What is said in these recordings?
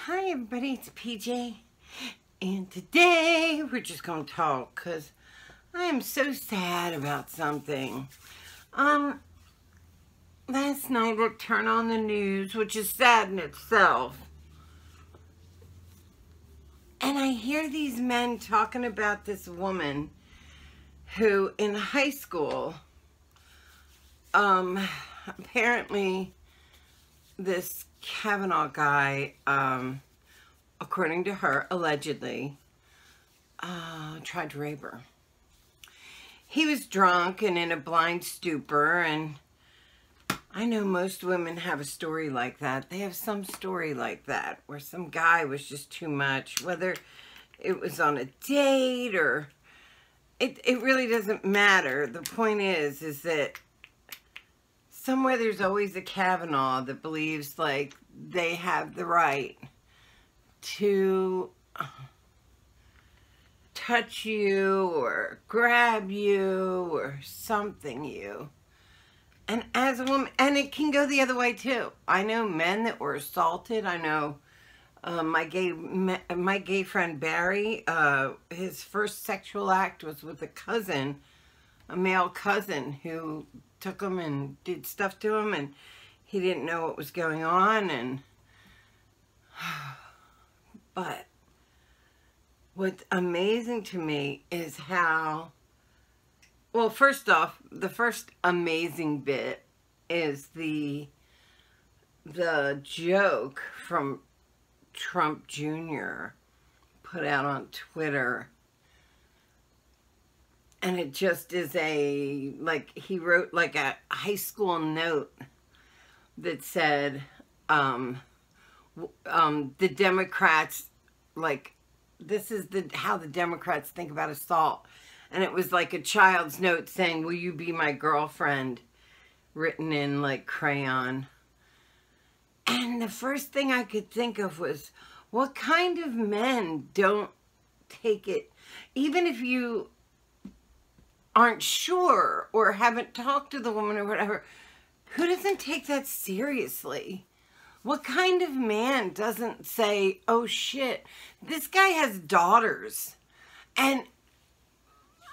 Hi everybody, it's PJ, and today we're just going to talk because I am so sad about something. Last night I turned on the news, which is sad in itself, and I hear these men talking about this woman who in high school, apparently this Kavanaugh guy, according to her, allegedly, tried to rape her. He was drunk and in a blind stupor, and I know most women have a story like that. They have some story like that, where some guy was just too much, whether it was on a date or... It really doesn't matter. The point is that somewhere there's always a Kavanaugh that believes like they have the right to touch you or grab you or something you. And as a woman, and it can go the other way too. I know men that were assaulted. I know my gay friend Barry, his first sexual act was with a cousin, a male cousin who took him and did stuff to him, and he didn't know what was going on. And but what's amazing to me is how, well, first off, the first amazing bit is the joke from Trump Jr. put out on Twitter. And it just is he wrote like a high school note that said, the Democrats, like, this is how the Democrats think about assault. And it was like a child's note saying, will you be my girlfriend? Written in like crayon. And the first thing I could think of was, what kind of men don't take it, even if you aren't sure or haven't talked to the woman or whatever, who doesn't take that seriously? What kind of man doesn't say, oh shit, this guy has daughters? And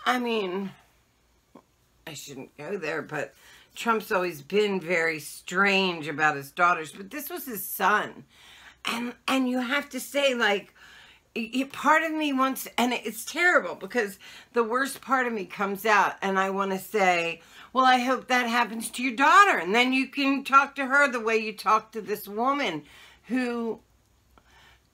I mean, I shouldn't go there, but Trump's always been very strange about his daughters, but this was his son. And you have to say, like, part of me wants, and it's terrible because the worst part of me comes out and I want to say, well, I hope that happens to your daughter. And then you can talk to her the way you talk to this woman who,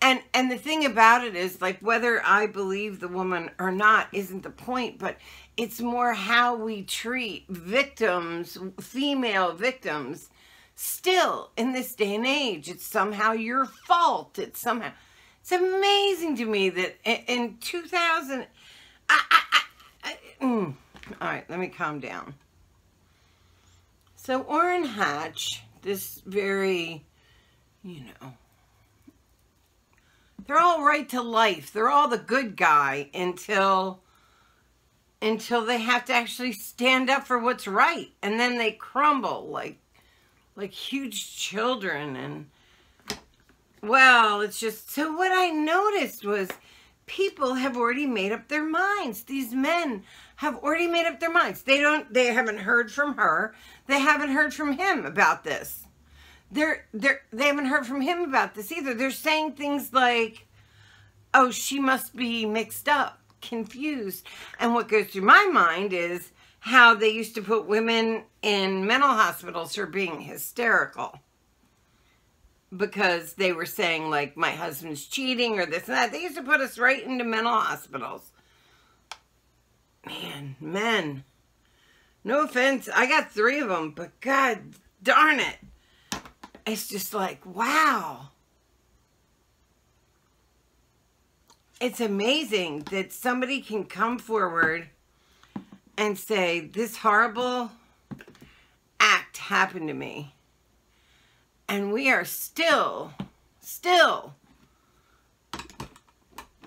and the thing about it is, like, whether I believe the woman or not isn't the point, but it's more how we treat victims, female victims. Still, in this day and age, it's somehow your fault. It's somehow... It's amazing to me that in 2000... all right, let me calm down. So Orrin Hatch, this very, they're all right to life. They're all the good guy until they have to actually stand up for what's right. And then they crumble like huge children. And well, it's just, so what I noticed was people have already made up their minds. These men have already made up their minds. They haven't heard from her. They haven't heard from him about this. They haven't heard from him about this either. They're saying things like, oh, she must be mixed up, confused. And what goes through my mind is how they used to put women in mental hospitals for being hysterical. Because they were saying, like, my husband's cheating or this and that. They used to put us right into mental hospitals. Man, men. No offense. I got 3 of them, but God darn it. It's just like, wow. It's amazing that somebody can come forward and say, this horrible act happened to me. And we are still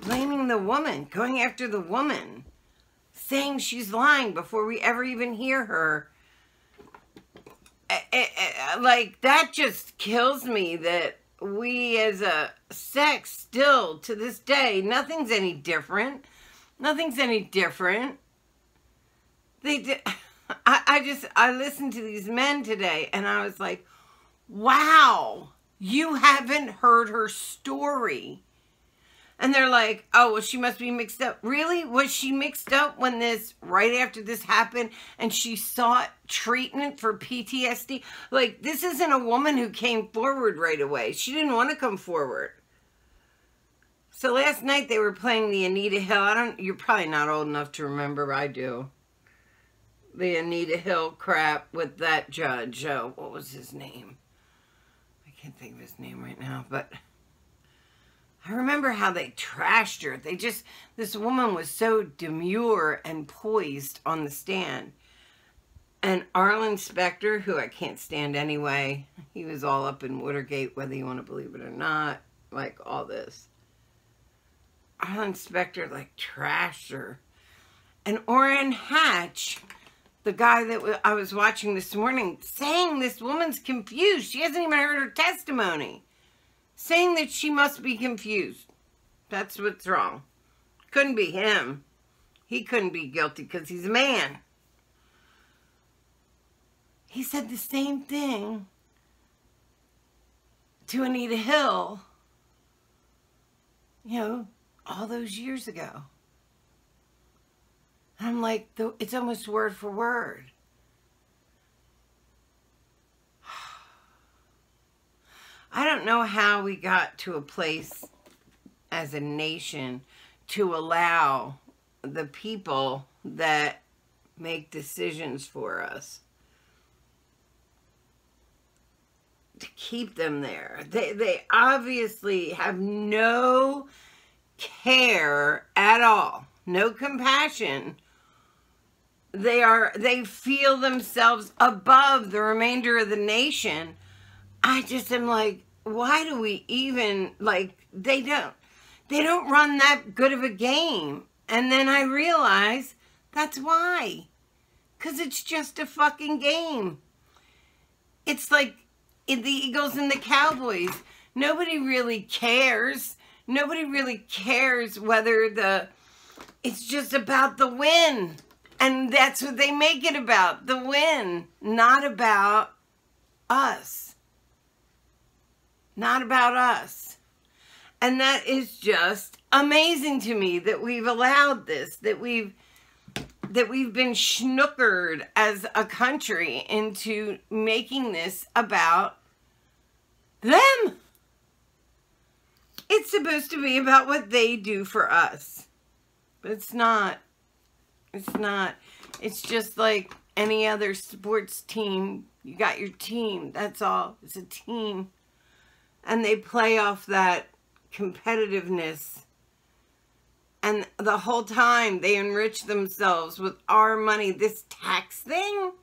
blaming the woman, going after the woman, saying she's lying before we ever even hear her. Like, that just kills me that we as a sex still to this day, nothing's any different. Nothing's any different. I listened to these men today and I was like, wow, you haven't heard her story. And they're like, oh, well, she must be mixed up. Really? Was she mixed up when right after this happened and she sought treatment for PTSD? Like, this isn't a woman who came forward right away. She didn't want to come forward. So last night they were playing the Anita Hill. You're probably not old enough to remember. I do. The Anita Hill crap with that judge. Oh, what was his name? I can't think of his name right now, but I remember how they trashed her. This woman was so demure and poised on the stand. And Arlen Specter, who I can't stand anyway, he was all up in Watergate, whether you want to believe it or not, like all this. Arlen Specter, like, trashed her. And Orrin Hatch, the guy that I was watching this morning, saying this woman's confused. She hasn't even heard her testimony. Saying that she must be confused. That's what's wrong. Couldn't be him. He couldn't be guilty because he's a man. He said the same thing to Anita Hill, all those years ago. And I'm like, it's almost word for word. I don't know how we got to a place as a nation to allow the people that make decisions for us to keep them there. They obviously have no care at all, no compassion. They feel themselves above the remainder of the nation. I just am like, why do we even, they don't run that good of a game. And then I realize that's why. Because it's just a fucking game. It's like the Eagles and the Cowboys. Nobody really cares. Nobody really cares whether it's just about the win. And that's what they make it about, the win. Not about us. Not about us. And that is just amazing to me that we've allowed this, that we've been snookered as a country into making this about them. It's supposed to be about what they do for us. But it's not. It's not. It's just like any other sports team. You got your team. That's all. It's a team. And they play off that competitiveness. And the whole time they enrich themselves with our money. This tax thing,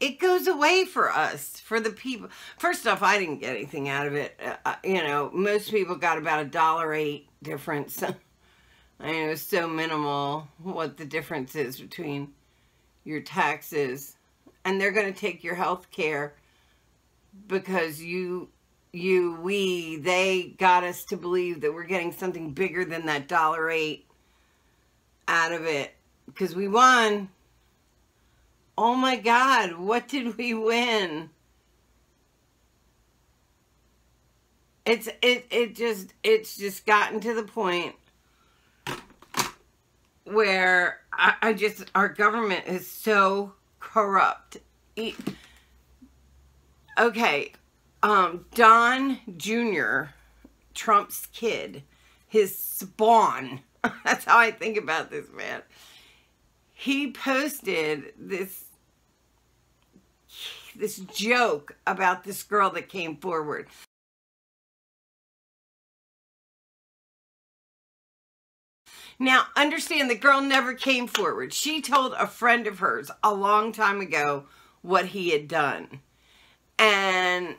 it goes away for us, for the people. First off, I didn't get anything out of it. Most people got about $1.08 difference. I mean, it was so minimal what the difference is between your taxes. And they're going to take your health care because they got us to believe that we're getting something bigger than that $1.08 out of it. Because we won. Oh my God, what did we win? It's just gotten to the point where our government is so corrupt. Okay, Don Jr., Trump's kid, his spawn, that's how I think about this man. He posted this joke about this girl that came forward. Now, understand, the girl never came forward. She told a friend of hers a long time ago what he had done. And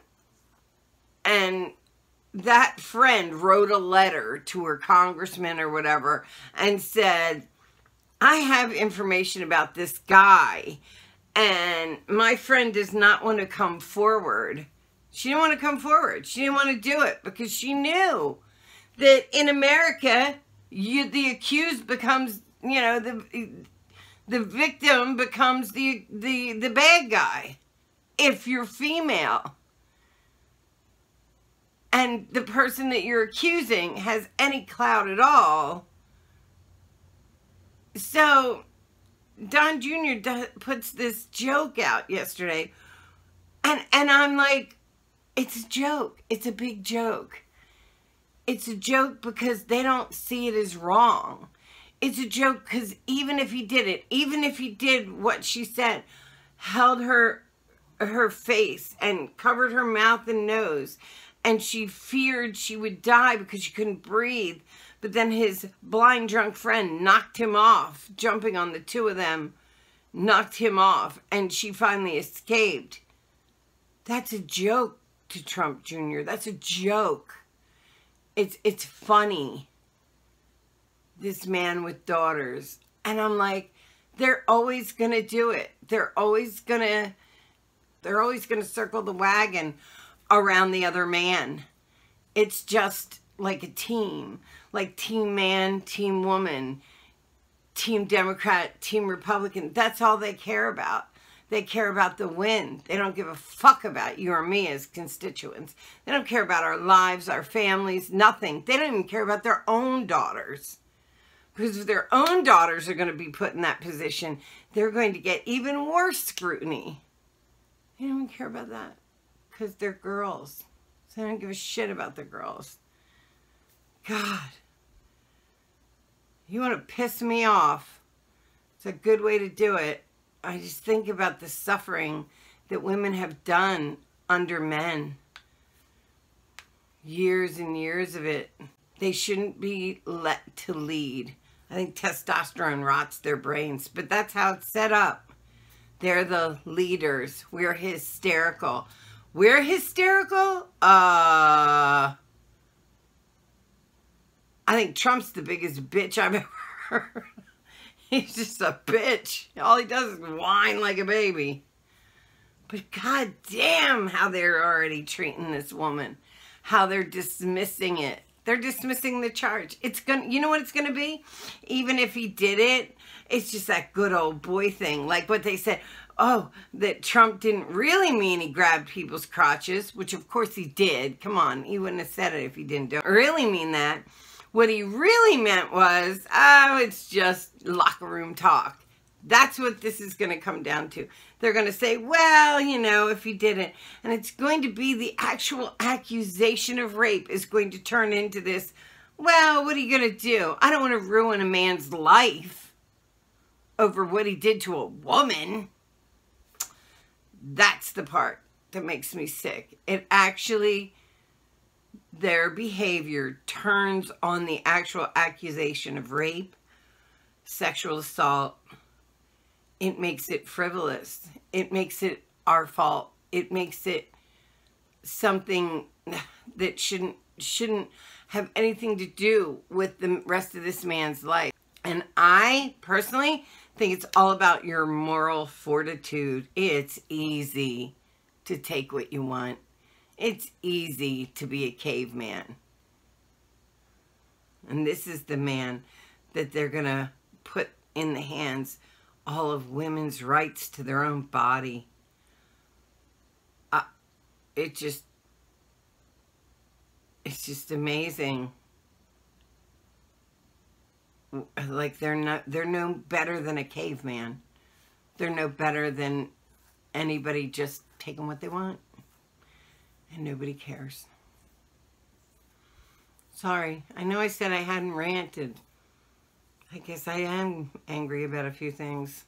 that friend wrote a letter to her congressman or whatever and said, I have information about this guy, and my friend does not want to come forward She didn't want to come forward. She didn't want to do it because she knew that in America, the accused becomes, you know, the victim becomes the bad guy if you're female. And the person that you're accusing has any clout at all. So Don Jr. puts this joke out yesterday. And I'm like, it's a joke. It's a big joke. It's a joke because they don't see it as wrong. It's a joke because even if he did it, even if he did what she said, held her face and covered her mouth and nose, and she feared she would die because she couldn't breathe. But then his blind drunk friend knocked him off, jumping on the two of them, knocked him off, and she finally escaped. That's a joke to Trump Jr. That's a joke. It's funny. This man with daughters. And I'm like, they're always going to do it. They're always going to circle the wagon around the other man. It's just like a team, like team man, team woman, team Democrat, team Republican. That's all they care about. They care about the win. They don't give a fuck about you or me as constituents. They don't care about our lives, our families, nothing. They don't even care about their own daughters. Because if their own daughters are going to be put in that position, they're going to get even worse scrutiny. They don't care about that because they're girls. So they don't give a shit about the girls. God. You want to piss me off? It's a good way to do it. I just think about the suffering that women have done under men. Years and years of it. They shouldn't be let to lead. I think testosterone rots their brains, but that's how it's set up. They're the leaders. We're hysterical. We're hysterical? I think Trump's the biggest bitch I've ever heard. He's just a bitch. All he does is whine like a baby. But god damn how they're already treating this woman. How they're dismissing it. They're dismissing the charge. It's gonna, you know what it's gonna be? Even if he did it, it's just that good old boy thing. Like what they said, oh, that Trump didn't really mean he grabbed people's crotches, which of course he did. Come on, he wouldn't have said it if he didn't really mean that. What he really meant was, oh, it's just locker room talk. That's what this is going to come down to. They're going to say, well, you know, if he didn't. And it's going to be the actual accusation of rape is going to turn into this, well, what are you going to do? I don't want to ruin a man's life over what he did to a woman. That's the part that makes me sick. It actually, their behavior turns on the actual accusation of rape, sexual assault. It makes it frivolous. It makes it our fault. It makes it something that shouldn't have anything to do with the rest of this man's life. And I personally think it's all about your moral fortitude. It's easy to take what you want. It's easy to be a caveman. And this is the man that they're going to put in the hands all of women's rights to their own body. It's just amazing. Like they're no better than a caveman. They're no better than anybody just taking what they want. And nobody cares. Sorry, I know I said I hadn't ranted. I guess I am angry about a few things.